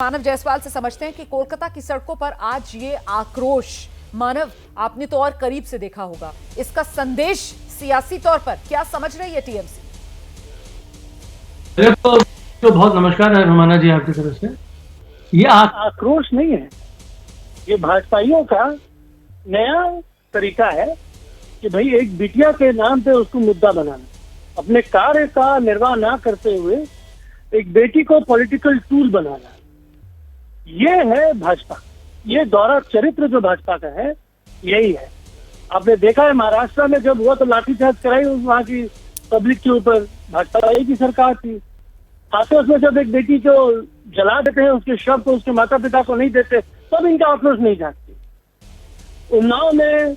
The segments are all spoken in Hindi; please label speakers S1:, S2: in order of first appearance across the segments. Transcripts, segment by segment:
S1: मानव जायसवाल से समझते हैं कि कोलकाता की सड़कों पर आज ये आक्रोश, मानव आपने तो और करीब से देखा होगा, इसका संदेश सियासी तौर पर क्या समझ रही है टीएमसी?
S2: तो बहुत नमस्कार है रमाना जी आपकी तरफ से। ये आक्रोश नहीं है, ये भाजपाइयों का नया तरीका है कि भाई एक बिटिया के नाम पे उसको मुद्दा बनाना, अपने कार्य का निर्वाह ना करते हुए एक बेटी को पॉलिटिकल टूल बनाना। ये है भाजपा, ये दौरा चरित्र जो भाजपा का है यही है। आपने देखा है महाराष्ट्र में जब हुआ तो लाठीचार्ज कराई वहां की पब्लिक के ऊपर, भाजपा की सरकार थी। हाथों में जब एक बेटी को जला देते हैं, उसके शव को उसके माता पिता को नहीं देते, तब इनका आक्रोश नहीं जागती। उन्नाव में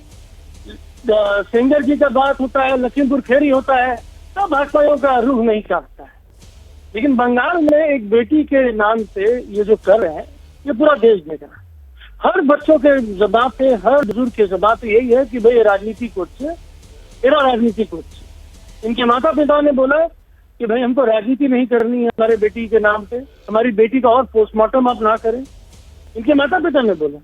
S2: सेंगर जी का बात होता है, लखीमपुर खेरी होता है, तब भाजपाइयों का रुख नहीं काटता है। लेकिन बंगाल में एक बेटी के नाम से ये जो कर रहे हैं, ये पूरा देश देख रहा है। हर बच्चों के जबान पे, हर बुजुर्ग के जबान पे यही है कि भाई राजनीति को राजनीति को इनके माता पिता ने बोला कि भाई हमको राजनीति नहीं करनी है हमारे बेटी के नाम पे, हमारी बेटी का और पोस्टमार्टम आप ना करें, इनके माता पिता ने बोला।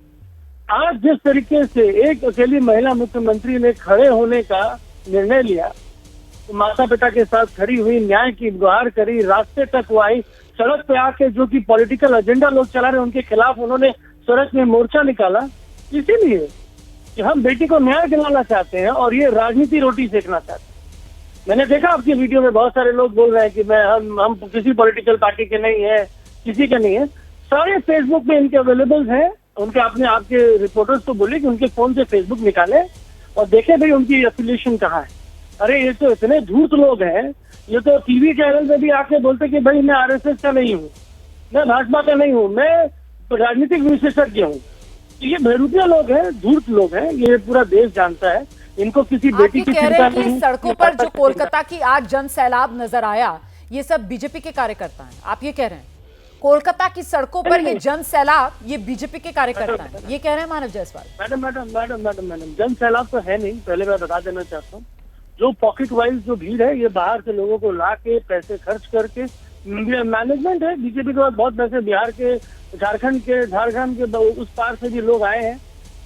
S2: आज जिस तरीके से एक अकेली महिला मुख्यमंत्री ने खड़े होने का निर्णय लिया, तो माता पिता के साथ खड़ी हुई, न्याय की गुहार करी, रास्ते तक वो आई, सड़क पे आके जो कि पॉलिटिकल एजेंडा लोग चला रहे उनके खिलाफ उन्होंने सड़क में मोर्चा निकाला, इसीलिए कि हम बेटी को न्याय दिलाना चाहते हैं और ये राजनीति रोटी सेकना चाहते हैं। मैंने देखा आपकी वीडियो में बहुत सारे लोग बोल रहे हैं कि हम किसी पॉलिटिकल पार्टी के नहीं है, किसी के नहीं है। सारे फेसबुक पे इनके अवेलेबल है, उनके आपके रिपोर्टर्स को बोले कि उनके फोन से फेसबुक निकाले और देखे भाई उनकी एफिलिएशन कहाँ है। अरे ये तो इतने धूर्त लोग हैं, ये तो टीवी चैनल पे भी आके बोलते कि भाई मैं आरएसएस का नहीं हूँ, मैं भाजपा का नहीं हूँ, मैं राजनीतिक विशेषज्ञ हूँ। ये बेरुतिया लोग हैं, धूर्त लोग हैं, ये पूरा देश जानता है। इनको किसी बेटी की चिंता नहीं।
S1: सड़कों पर जो कोलकाता की आज जन सैलाब नजर आया, ये सब बीजेपी के कार्यकर्ता हैं, आप ये कह रहे हैं? कोलकाता की सड़कों पर ये जन सैलाब ये बीजेपी के कार्यकर्ता हैं, ये कह रहे हैं मानव जायसवाल?
S2: मैडम जन सैलाब तो है नहीं। पहले मैं बता देना चाहता हूँ, जो पॉकेट वाइज जो भीड़ है, ये बाहर से लोगों को ला के पैसे खर्च करके मैनेजमेंट है बीजेपी के पास, बहुत पैसे बिहार के, झारखंड के उस पार से भी लोग आए हैं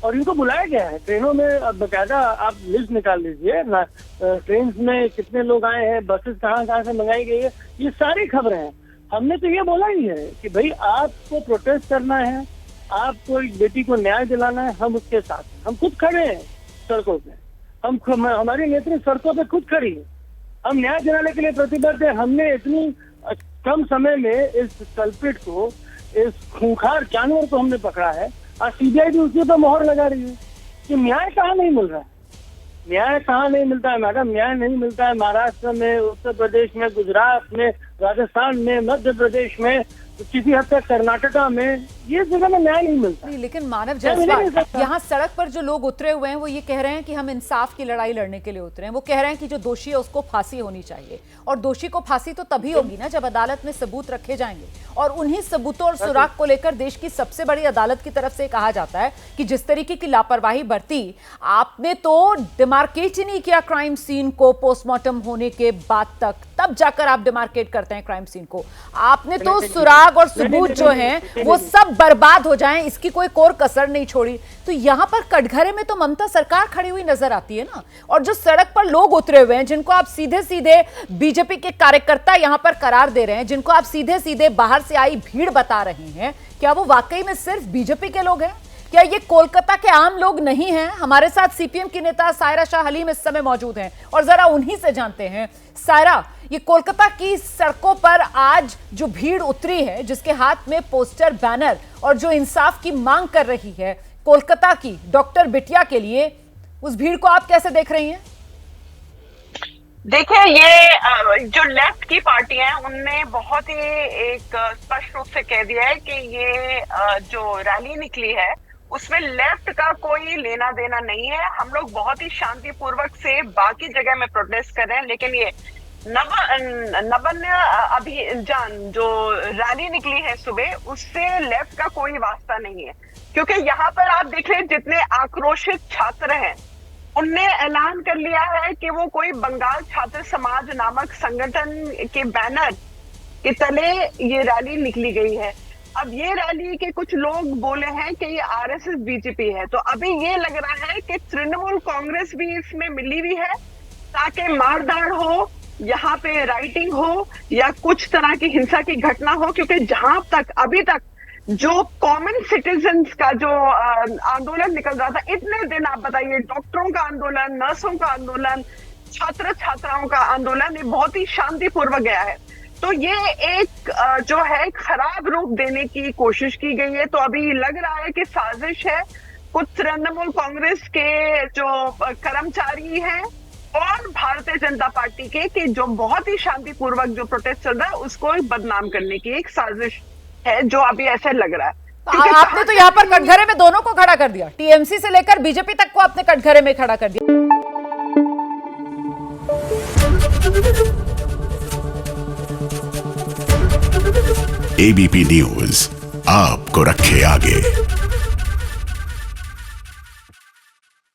S2: और इनको बुलाया गया है ट्रेनों में। अब बकायदा आप लिस्ट निकाल लीजिए ना, ट्रेन में कितने लोग आए हैं, बसेस कहाँ से मंगाई गई है, ये सारी खबरें हैं। हमने तो ये बोला ही है कि भाई आपको प्रोटेस्ट करना है, आपको एक बेटी को न्याय दिलाना है, हम उसके साथ हैं। हम खुद खड़े हैं सड़कों पे, हमारी नेत्री सड़कों पे खुद खड़ी है, हम न्याय दिलाने के लिए प्रतिबद्ध है। हमने इतनी कम समय में इस कल्प्रिट को, इस खूंखार जानवर को हमने पकड़ा है। आज सीबीआई भी उसी पर मोहर लगा रही है कि न्याय कहाँ नहीं मिल रहा है। न्याय कहाँ नहीं मिलता है मैडम? न्याय नहीं मिलता है महाराष्ट्र में, उत्तर प्रदेश में, गुजरात में, राजस्थान में, मध्य प्रदेश में, किसी हद तक कर्नाटका में, ये जगह में न्याय नहीं मिलता।
S1: लेकिन मानव जायसवाल, यहाँ सड़क पर जो लोग उतरे हुए हैं वो ये कह रहे हैं कि हम इंसाफ की लड़ाई लड़ने के लिए उतरे हैं। वो कह रहे हैं कि जो दोषी है उसको फांसी होनी चाहिए, और दोषी को फांसी तो तभी होगी ना जब अदालत में सबूत रखे जाएंगे। और उन्हीं सबूतों और सुराग को लेकर देश की सबसे बड़ी अदालत की तरफ से कहा जाता है कि जिस तरीके की लापरवाही बरती आपने, तो डिमार्केट ही नहीं किया क्राइम सीन को पोस्टमार्टम होने के बाद तक, तब जाकर आप डिमार्केट करते हैं क्राइम सीन को। आपने तो सुराग और सबूत जो हैं वो सब बर्बाद हो जाएं, इसकी कोई कोर कसर नहीं छोड़ी। तो यहां पर कटघरे में तो ममता सरकार खड़ी हुई नजर आती है ना, और जो सड़क पर लोग उतरे हुए हैं, जिनको आप सीधे सीधे बीजेपी के कार्यकर्ता यहां पर करार दे रहे हैं, जिनको आप सीधे सीधे बाहर से आई भीड़ बता रहे हैं, क्या वो वाकई में सिर्फ बीजेपी के लोग हैं? क्या ये कोलकाता के आम लोग नहीं हैं? हमारे साथ सीपीएम की नेता सायरा शाह हलीम इस समय मौजूद हैं और जरा उन्हीं से जानते हैं। सायरा, ये कोलकाता की सड़कों पर आज जो भीड़ उतरी है, जिसके हाथ में पोस्टर, बैनर और जो इंसाफ की मांग कर रही है कोलकाता की डॉक्टर बिटिया के लिए, उस भीड़ को आप कैसे देख रही हैं?
S3: देखिए, ये जो लेफ्ट की पार्टियां हैं उनने बहुत ही एक स्पष्ट रूप से कह दिया है कि ये जो रैली निकली है उसमें लेफ्ट का कोई लेना देना नहीं है। हम लोग बहुत ही शांतिपूर्वक से बाकी जगह में प्रोटेस्ट कर रहे हैं, लेकिन ये नवन्य अभियान जो रैली निकली है सुबह, उससे लेफ्ट का कोई वास्ता नहीं है। क्योंकि यहाँ पर आप देख रहे हैं जितने आक्रोशित छात्र हैं, उनने ऐलान कर लिया है कि वो कोई बंगाल छात्र समाज नामक संगठन के बैनर के तले ये रैली निकली गई है। अब ये रैली के कुछ लोग बोले हैं कि ये आरएसएस बीजेपी है, तो अभी ये लग रहा है कि तृणमूल कांग्रेस भी इसमें मिली हुई है ताकि मारधाड़ हो, यहाँ पे राइटिंग हो या कुछ तरह की हिंसा की घटना हो, क्योंकि जहां तक अभी तक जो कॉमन सिटीजन्स का जो आंदोलन निकल रहा था इतने दिन, आप बताइए, डॉक्टरों का आंदोलन, नर्सों का आंदोलन, छात्र छात्राओं का आंदोलन, ये बहुत ही शांतिपूर्वक गया है। तो ये एक जो है खराब रूप देने की कोशिश की गई है। तो अभी लग रहा है कि साजिश है कुछ तृणमूल कांग्रेस के जो कर्मचारी हैं और भारतीय जनता पार्टी के, कि जो बहुत ही शांतिपूर्वक जो प्रोटेस्ट चल रहा है उसको बदनाम करने की एक साजिश है, जो अभी ऐसे लग रहा है।
S1: तो आपने तो यहाँ पर कटघरे में दोनों को खड़ा कर दिया, टीएमसी से लेकर बीजेपी तक को आपने कटघरे में खड़ा कर दिया।
S4: एबीपी न्यूज आपको रखे आगे।